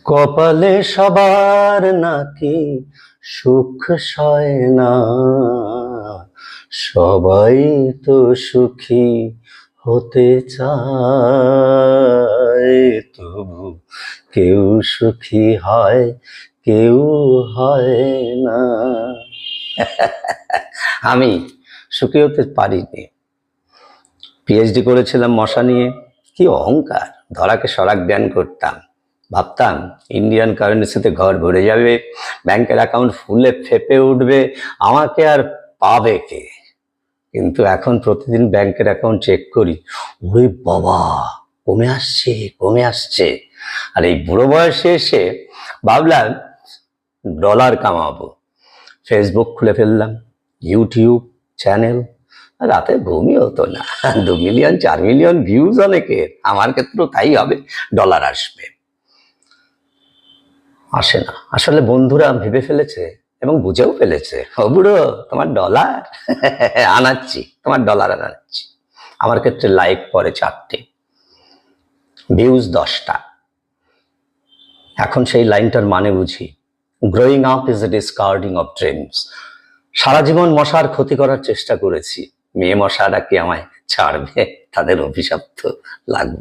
কপালে সবার নাকি সুখ সয় না, সবাই তো সুখী হতে চায়, তবু কেউ সুখী হয় কেউ হয় না। আমি সুখী হতে পারিনি। পিএইচডি করেছিলাম মশা নিয়ে, কি অহংকার, ধরাকে সরাক জ্ঞান করতাম, ভাবতাম ইন্ডিয়ান কারেন্সিতে ঘর ভরে যাবে, ব্যাংকের অ্যাকাউন্ট ফুলে ফেপে উঠবে, আমাকে আর পাবে কে। কিন্তু এখন প্রতিদিন ব্যাংকের অ্যাকাউন্ট চেক করি, ওরে বাবা, কমে আসছে কমে আসছে। আর এই বুড়ো বয়সে এসে ভাবলাম ডলার কামাবো, ফেসবুক খুলে ফেললাম, ইউটিউব চ্যানেল, রাতে ঘুমই হতো না। 2 মিলিয়ন 4 মিলিয়ন ভিউজ অনেকের, আমার ক্ষেত্রেও তাই হবে, ডলার আসবে। আসে না। আসলে বন্ধুরা ভেবে ফেলেছে এবং বুঝেও ফেলেছে, ও বুড়ো তোমার ডলার আনাচ্ছি, তোমার ডলার আনাচ্ছি। আমার ক্ষেত্রে লাইক পরে 4টে, ভিউজ 10টা। এখন সেই লাইনটার মানে বুঝি, growing up is a discarding of dreams. সারা জীবন মশার ক্ষতি করার চেষ্টা করেছি, মেয়ে মশারা কি আমায় ছাড়বে? তাদের অভিশাপ তো লাগবে।